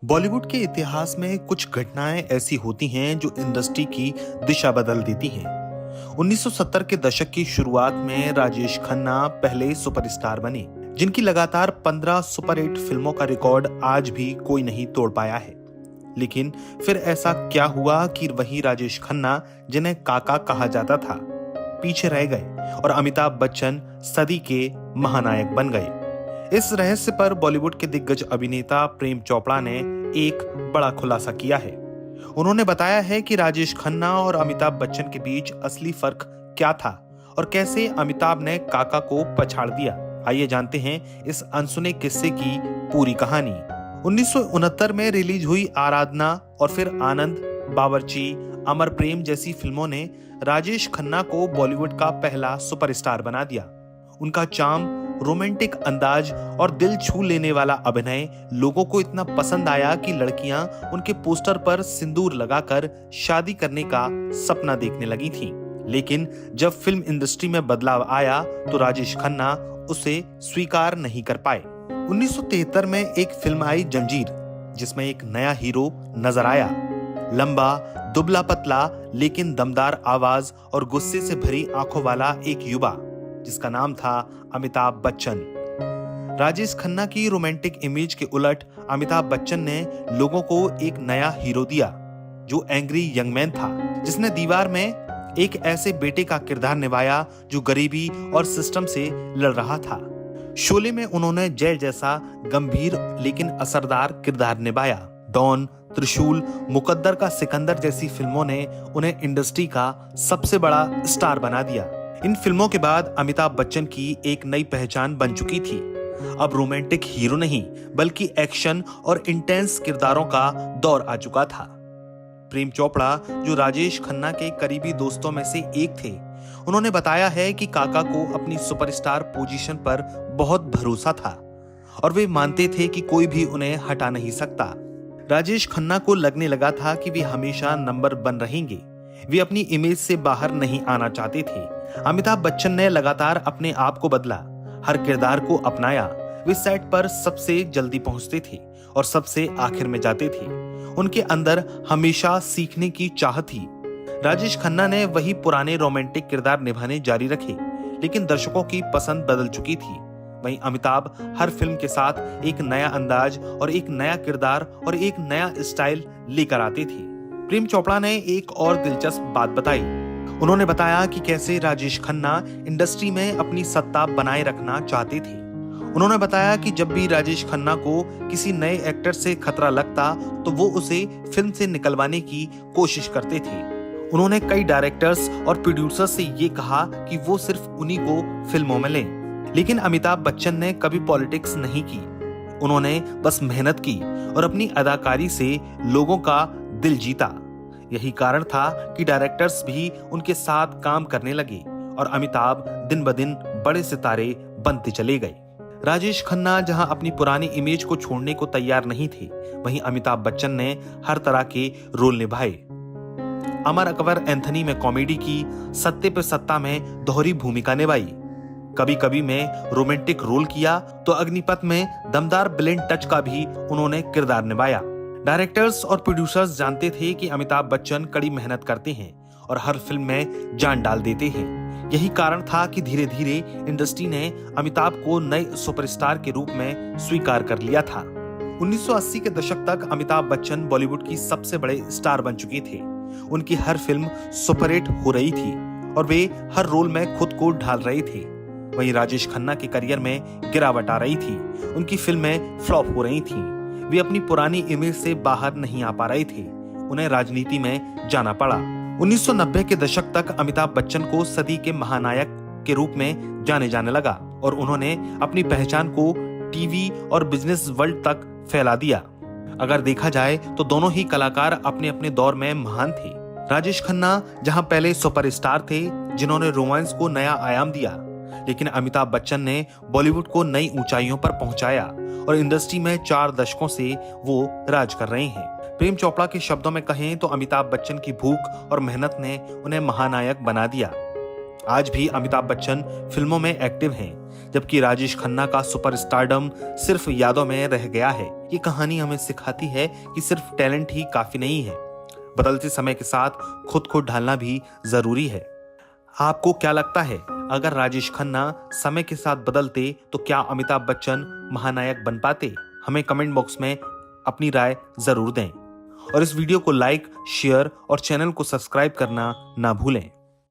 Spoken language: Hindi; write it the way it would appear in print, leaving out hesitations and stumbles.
बॉलीवुड के इतिहास में कुछ घटनाएं ऐसी होती हैं जो इंडस्ट्री की दिशा बदल देती हैं। 1970 के दशक की शुरुआत में राजेश खन्ना पहले सुपरस्टार बने, जिनकी लगातार 15 सुपर 8 फिल्मों का रिकॉर्ड आज भी कोई नहीं तोड़ पाया है। लेकिन फिर ऐसा क्या हुआ कि वही राजेश खन्ना, जिन्हें काका कहा जाता था, पीछे रह गए और अमिताभ बच्चन सदी के महानायक बन गए। इस रहस्य पर बॉलीवुड के दिग्गज अभिनेता प्रेम चोपड़ा ने एक बड़ा खुलासा किया है। उन्होंने बताया है कि राजेश खन्ना और अमिताभ बच्चन के बीच असली फर्क क्या था और कैसे अमिताभ ने काका को पछाड़ दिया। आइए जानते हैं इस अनसुने किस्से की पूरी कहानी। 1969 में रिलीज हुई आराधना और फिर आनंद, बावर्ची, अमर प्रेम जैसी फिल्मों ने राजेश खन्ना को बॉलीवुड का पहला सुपरस्टार बना दिया। उनका चार्म, रोमांटिक अंदाज और दिल छू लेने वाला अभिनय लोगों को इतना पसंद आया कि लड़कियां उनके पोस्टर पर सिंदूर लगाकर शादी करने का सपना देखने लगी थीं। लेकिन जब फिल्म इंडस्ट्री में बदलाव आया तो राजेश खन्ना उसे स्वीकार नहीं कर पाए। 1973 में एक फिल्म आई जंजीर, जिसमें एक नया हीरो नजर आया। लंबा, दुबला पतला लेकिन दमदार आवाज और गुस्से से भरी आंखों वाला एक युवा, जिसका नाम था अमिताभ बच्चन। राजेश खन्ना की रोमांटिक इमेज के उलट अमिताभ बच्चन ने लोगों को एक नया हीरो दिया, जो एंग्री यंग मैन था, जिसने दीवार में एक ऐसे बेटे का किरदार निभाया जो गरीबी और सिस्टम से लड़ रहा था। शोले में उन्होंने जय जैसा गंभीर लेकिन असरदार किरदार निभाया। डॉन, त्रिशूल, मुकद्दर का सिकंदर जैसी फिल्मों ने उन्हें इंडस्ट्री का सबसे बड़ा स्टार बना दिया। इन फिल्मों के बाद अमिताभ बच्चन की एक नई पहचान बन चुकी थी। अब रोमांटिक हीरो नहीं, बल्कि एक्शन और इंटेंस किरदारों का दौर आ चुका था। प्रेम चोपड़ा, जो राजेश खन्ना के करीबी दोस्तों में से एक थे, उन्होंने बताया है कि काका को अपनी सुपरस्टार पोजीशन पर बहुत भरोसा था और वे मानते थे कि कोई भी उन्हें हटा नहीं सकता। राजेश खन्ना को लगने लगा था कि वे हमेशा नंबर 1 रहेंगे। वे अपनी इमेज से बाहर नहीं आना चाहते थे। अमिताभ बच्चन ने लगातार अपने आप को बदला, हर किरदार को अपनाया। वे सेट पर सबसे जल्दी पहुंचते थे और सबसे आखिर में जाते थे। उनके अंदर हमेशा सीखने की चाह थी। राजेश खन्ना ने वही पुराने रोमांटिक किरदार निभाने जारी रखे, लेकिन दर्शकों की पसंद बदल चुकी थी। वहीं अमिताभ हर फिल्म के साथ एक नया अंदाज और एक नया किरदार और एक नया स्टाइल लेकर आते थे। प्रेम चोपड़ा ने एक और दिलचस्प बात बताई। उन्होंने बताया कि कैसे राजेश खन्ना इंडस्ट्री में अपनी सत्ता बनाए रखना चाहते थे। उन्होंने बताया कि जब भी राजेश खन्ना को किसी नए एक्टर से खतरा लगता तो वो उसे फिल्म से निकलवाने की कोशिश करते थे। उन्होंने कई डायरेक्टर्स और प्रोड्यूसर्स से ये कहा कि वो सिर्फ उन्हीं को फिल्मों में लें। लेकिन अमिताभ बच्चन ने कभी पॉलिटिक्स नहीं की। उन्होंने बस मेहनत की और अपनी अदाकारी से लोगों का दिल जीता। यही कारण था कि डायरेक्टर्स भी उनके साथ काम करने लगे और अमिताभ दिन ब दिन बड़े सितारे बनते चले गए। राजेश खन्ना जहां अपनी पुरानी इमेज को छोड़ने को तैयार नहीं थे, वहीं अमिताभ बच्चन ने हर तरह के रोल निभाए। अमर अकबर एंथनी में कॉमेडी की, सत्ते पे सत्ता में दोहरी भूमिका निभाई, कभी कभी में रोमांटिक रोल किया तो अग्निपथ में दमदार ब्लेंड टच का भी उन्होंने किरदार निभाया। डायरेक्टर्स और प्रोड्यूसर्स जानते थे कि अमिताभ बच्चन कड़ी मेहनत करते हैं और हर फिल्म में जान डाल देते हैं। यही कारण था कि धीरे धीरे इंडस्ट्री ने अमिताभ को नए सुपरस्टार के रूप में स्वीकार कर लिया था। 1980 के दशक तक अमिताभ बच्चन बॉलीवुड की सबसे बड़े स्टार बन चुके थे। उनकी हर फिल्म सुपर 8 हो रही थी और वे हर रोल में खुद को ढाल रहे थे। वहीं राजेश खन्ना के करियर में गिरावट आ रही थी। उनकी फिल्में फ्लॉप हो रही थीं। वे अपनी पुरानी इमेज से बाहर नहीं आ पा रहे थे। उन्हें राजनीति में जाना पड़ा। 1990 के दशक तक अमिताभ बच्चन को सदी के महानायक के रूप में जाने जाने लगा और उन्होंने अपनी पहचान को टीवी और बिजनेस वर्ल्ड तक फैला दिया। अगर देखा जाए तो दोनों ही कलाकार अपने अपने दौर में महान थे। राजेश खन्ना जहां पहले सुपरस्टार थे, जिन्होंने रोमांस को नया आयाम दिया, लेकिन अमिताभ बच्चन ने बॉलीवुड को नई ऊंचाइयों पर पहुंचाया और इंडस्ट्री में 4 दशकों से वो राज कर रहे हैं। प्रेम चोपड़ा के शब्दों में कहें तो अमिताभ बच्चन की भूख और मेहनत ने उन्हें महानायक बना दिया। आज भी अमिताभ बच्चन फिल्मों में एक्टिव हैं, जबकि राजेश खन्ना का सुपरस्टारडम सिर्फ यादों में रह गया है। ये कहानी हमें सिखाती है कि सिर्फ टैलेंट ही काफी नहीं है, बदलते समय के साथ खुद को ढालना भी जरूरी है। आपको क्या लगता है, अगर राजेश खन्ना समय के साथ बदलते तो क्या अमिताभ बच्चन महानायक बन पाते? हमें कमेंट बॉक्स में अपनी राय जरूर दें और इस वीडियो को लाइक, शेयर और चैनल को सब्सक्राइब करना ना भूलें।